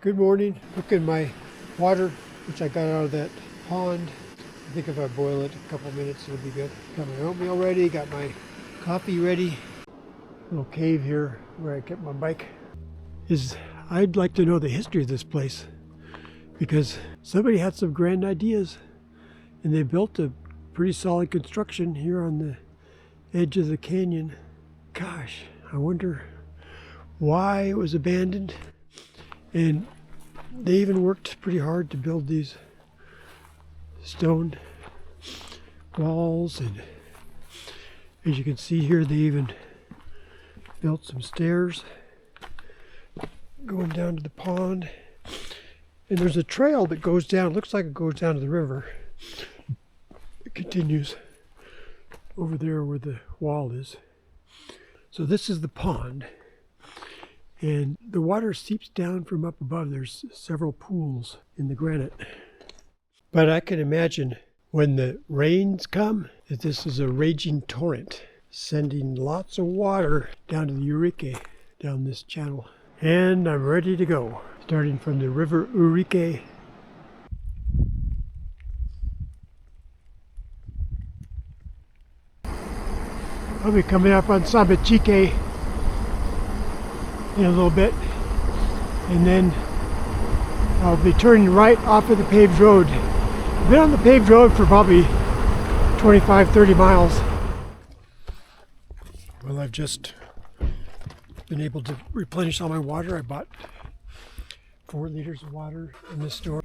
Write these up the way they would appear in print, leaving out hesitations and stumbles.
Good morning. Look at my water, which I got out of that pond. I think if I boil it a couple minutes, it'll be good. Got my oatmeal ready, got my coffee ready. Little cave here where I kept my bike. I'd like to know the history of this place because somebody had some grand ideas and they built a pretty solid construction here on the edge of the canyon. Gosh, I wonder why it was abandoned. And they even worked pretty hard to build these stone walls, and as you can see here, they even built some stairs going down to the pond. And there's a trail that goes down, it looks like it goes down to the river. It continues over there where the wall is. So this is the pond. And the water seeps down from up above. There's several pools in the granite. But I can imagine when the rains come that this is a raging torrent, sending lots of water down to the Jureck, down this channel. And I'm ready to go, starting from the river Jureck. I'll be coming up on Sabachique in a little bit, and then I'll be turning right off of the paved road. I've been on the paved road for probably 25-30 miles. Well, I've just been able to replenish all my water. I bought 4 liters of water in the store.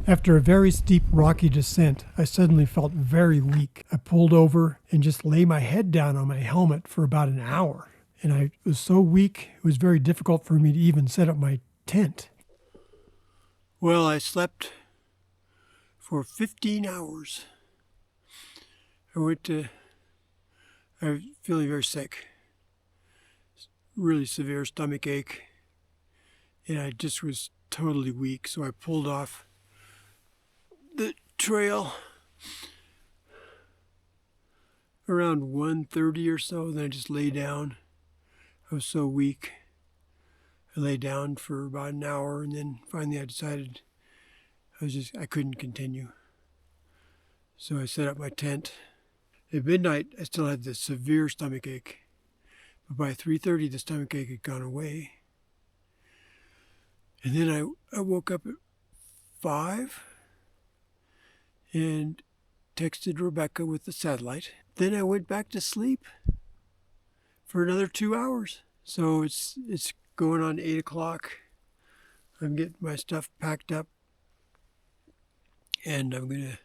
After a very steep rocky descent, I suddenly felt very weak. I pulled over and just lay my head down on my helmet for about an hour. And I was so weak, it was very difficult for me to even set up my tent. Well, I slept for 15 hours. I was feeling very sick. Really severe stomach ache. And I just was totally weak, so I pulled off the trail around 1:30 or so. Then I just lay down. I was so weak. I lay down for about an hour, and then finally I decided I couldn't continue. So I set up my tent. At midnight, I still had this severe stomach ache, but by 3:30 the stomach ache had gone away. And then I woke up at 5 and texted Rebecca with the satellite. Then I went back to sleep for another 2 hours. So it's going on 8 o'clock. I'm getting my stuff packed up, and I'm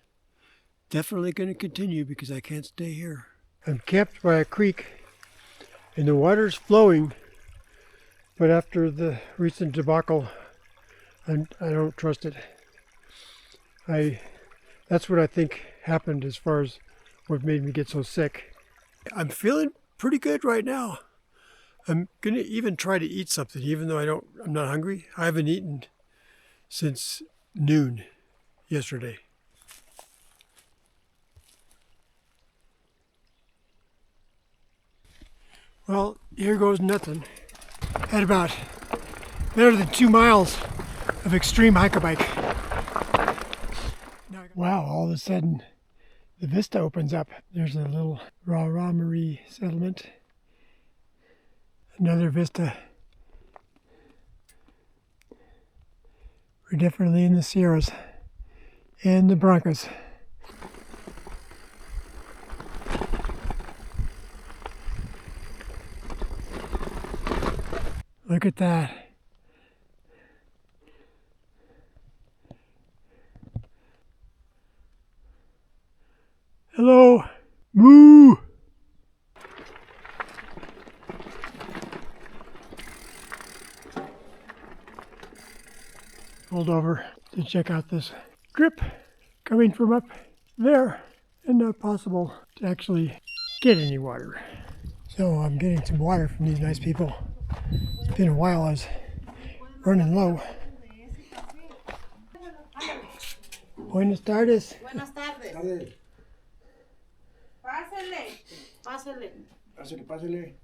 definitely going to continue because I can't stay here. I'm camped by a creek and the water's flowing, but after the recent debacle, I don't trust it. That's what I think happened as far as what made me get so sick. I'm feeling pretty good right now. I'm gonna even try to eat something, even though I'm not hungry. I haven't eaten since noon yesterday. Well, here goes nothing. Had about better than 2 miles of extreme hike-a-bike. Wow, all of a sudden the vista opens up. There's a little Raramuri settlement. Another vista. We're definitely in the Sierras and the Broncos. Look at that. Hello. Moo. pulled over to check out this drip coming from up there, and not possible to actually get any water. So I'm getting some water from these nice people. It's been a while. I was running low. Buenas tardes. Buenas tardes. Pásele, pásele. Pásele.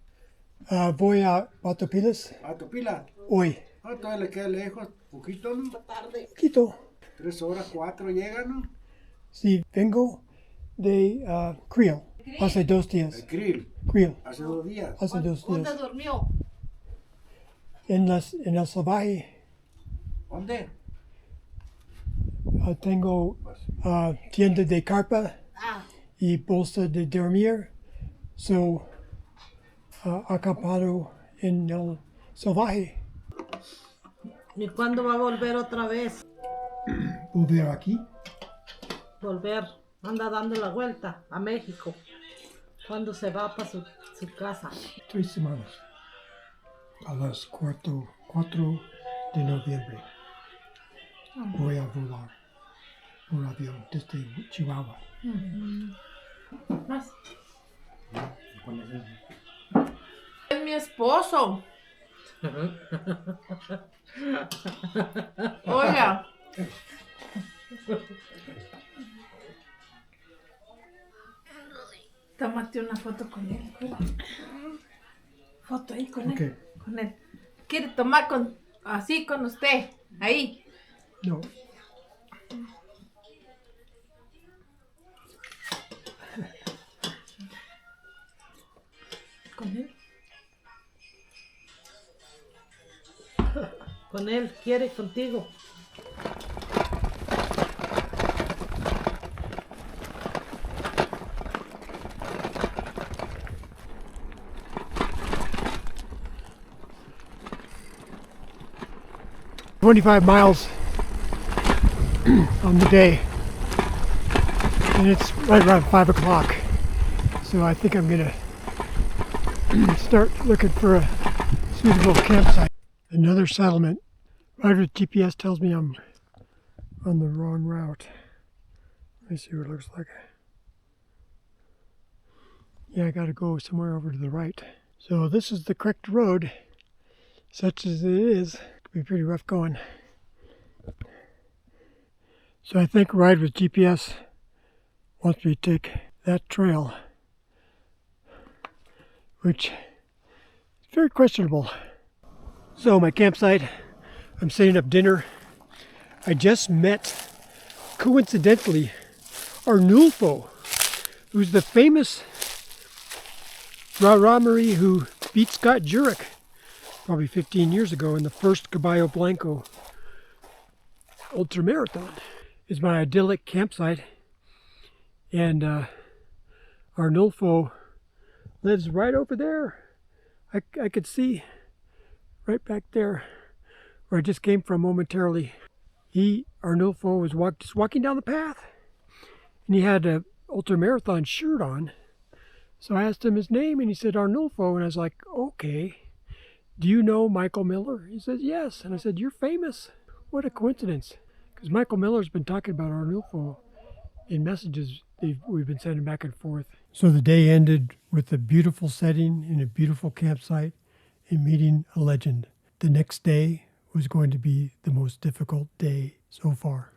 Voy a Batopilas ¿A Topila? hoy. Ah, todavía le queda lejos, poquito, ¿no? Tarde. Poquito. 3 horas, 4 llega, ¿no? Sí, vengo de Creel. Hace 2 días. El Krill, Creel. hace 2 días. Hace 2 ¿Dónde días. durmió? En el salvaje ¿Dónde? tengo tienda de carpa Ah, y bolsa de dormir. So, acampado en el salvaje. ¿y cuándo va a volver otra vez? Volver aquí. Volver. Anda dando la vuelta a México. ¿Cuándo se va para su casa? 3 semanas. A las 4 de noviembre. Voy a volar un avión desde Chihuahua. Más. Es mi esposo. Oiga. Tómate una foto con él. Foto ahí con Ok. él. Con él. ¿Quiere tomar así con usted? Ahí. No. ¿Con él? Con él, quiere contigo. "25 miles on the day, and it's right around 5 o'clock. So I think I'm gonna start looking for a suitable campsite." Another settlement. Rider with GPS tells me I'm on the wrong route. Let me see what it looks like. Yeah, I gotta go somewhere over to the right. So this is the correct road, such as it is. Could be pretty rough going. So I think Ride with GPS wants me to take that trail, which is very questionable. So my campsite, I'm setting up dinner. I just met, coincidentally, Arnulfo, who's the famous Raramuri who beat Scott Jureck probably 15 years ago in the first Caballo Blanco Ultramarathon. It's my idyllic campsite, and Arnulfo lives right over there. I could see right back there where I just came from momentarily. Arnulfo was just walking down the path, and he had a ultramarathon shirt on. So I asked him his name, and he said Arnulfo, and I was like, okay. Do you know Michael Miller? He said, yes. And I said, you're famous. What a coincidence. Because Michael Miller's been talking about Arnulfo in messages we've been sending back and forth. So the day ended with a beautiful setting in a beautiful campsite and meeting a legend. The next day was going to be the most difficult day so far.